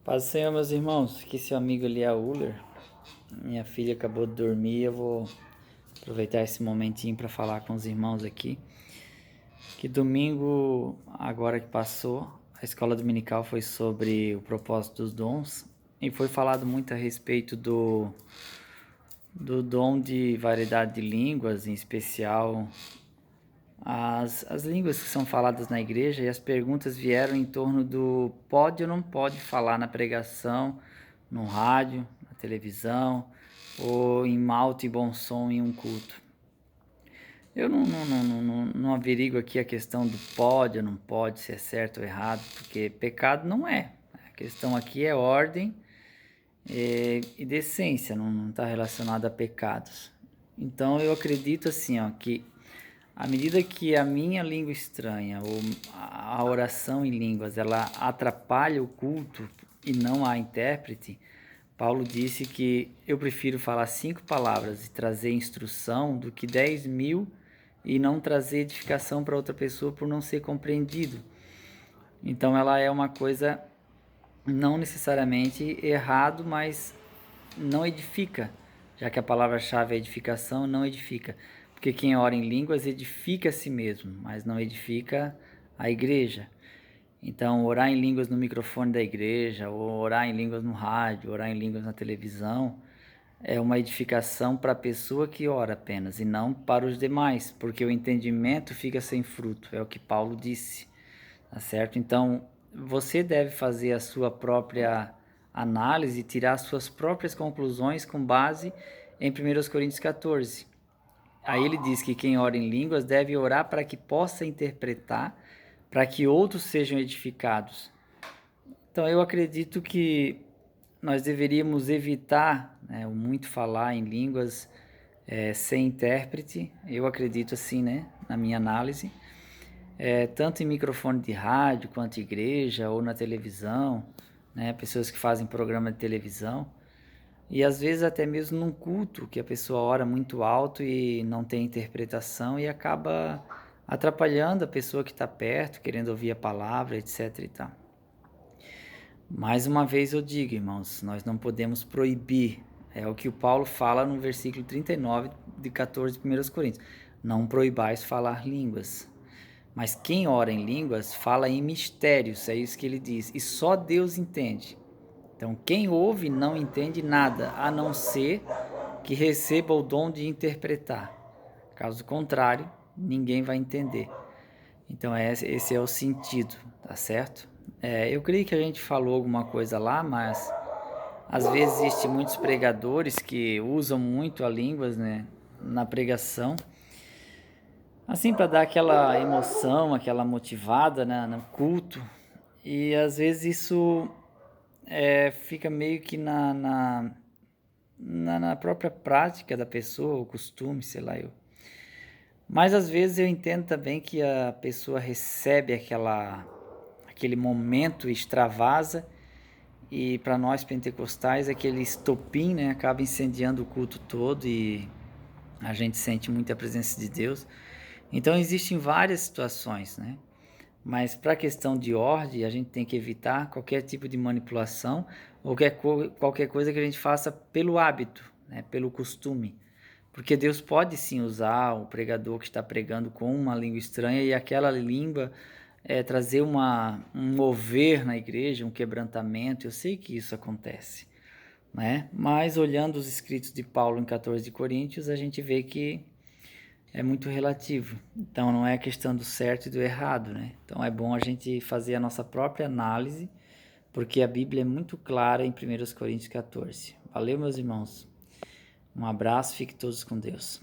Paz do Senhor, meus irmãos. Aqui seu amigo Elia Uller. Minha filha acabou de dormir. Eu vou aproveitar esse momentinho para falar com os irmãos aqui. Que domingo, agora que passou, a escola dominical foi sobre o propósito dos dons e foi falado muito a respeito do dom de variedade de línguas, em especial as línguas que são faladas na igreja, e as perguntas vieram em torno do pode ou não pode falar na pregação, no rádio, na televisão, ou em alto e bom som em um culto. Eu não averigo aqui a questão do pode ou não pode, se é certo ou errado, porque pecado não é. A questão aqui é ordem e decência, não está relacionado a pecados. Então eu acredito assim, que à medida que a minha língua estranha ou a oração em línguas ela atrapalha o culto e não há intérprete, Paulo disse que eu prefiro falar 5 palavras e trazer instrução do que 10.000 e não trazer edificação para outra pessoa por não ser compreendido. Então ela é uma coisa não necessariamente errado, mas não edifica, já que a palavra-chave é edificação, não edifica. Porque quem ora em línguas edifica a si mesmo, mas não edifica a igreja. Então, orar em línguas no microfone da igreja, ou orar em línguas no rádio, orar em línguas na televisão, é uma edificação para a pessoa que ora apenas, e não para os demais, porque o entendimento fica sem fruto, é o que Paulo disse, tá certo? Então, você deve fazer a sua própria análise, tirar suas próprias conclusões com base em 1 Coríntios 14. Aí ele diz que quem ora em línguas deve orar para que possa interpretar, para que outros sejam edificados. Então eu acredito que nós deveríamos evitar, né, o muito falar em línguas sem intérprete. Eu acredito assim, né, na minha análise. Tanto em microfone de rádio, quanto igreja, ou na televisão, né, pessoas que fazem programa de televisão. E às vezes até mesmo num culto, que a pessoa ora muito alto e não tem interpretação e acaba atrapalhando a pessoa que está perto, querendo ouvir a palavra, etc e tal. Mais uma vez eu digo, irmãos, nós não podemos proibir. É o que o Paulo fala no versículo 39 de 14 de 1 Coríntios. Não proibais falar línguas. Mas quem ora em línguas fala em mistérios, é isso que ele diz. E só Deus entende. Então, quem ouve não entende nada, a não ser que receba o dom de interpretar. Caso contrário, ninguém vai entender. Então, esse é o sentido, tá certo? Eu creio que a gente falou alguma coisa lá, mas às vezes existem muitos pregadores que usam muito a línguas, né, na pregação, assim para dar aquela emoção, aquela motivada, né, no culto. E às vezes isso fica meio que na própria prática da pessoa, o costume, sei lá eu. Mas às vezes eu entendo também que a pessoa recebe aquele momento, extravasa, e para nós pentecostais aquele estopim, né, acaba incendiando o culto todo e a gente sente muita presença de Deus. Então existem várias situações, né? Mas para a questão de ordem, a gente tem que evitar qualquer tipo de manipulação ou qualquer coisa que a gente faça pelo hábito, né, pelo costume. Porque Deus pode sim usar o pregador que está pregando com uma língua estranha e aquela língua trazer um mover na igreja, um quebrantamento. Eu sei que isso acontece, né? Mas olhando os escritos de Paulo em 14 de Coríntios, a gente vê que é muito relativo. Então não é questão do certo e do errado, né? Então é bom a gente fazer a nossa própria análise, porque a Bíblia é muito clara em 1 Coríntios 14. Valeu, meus irmãos. Um abraço, fiquem todos com Deus.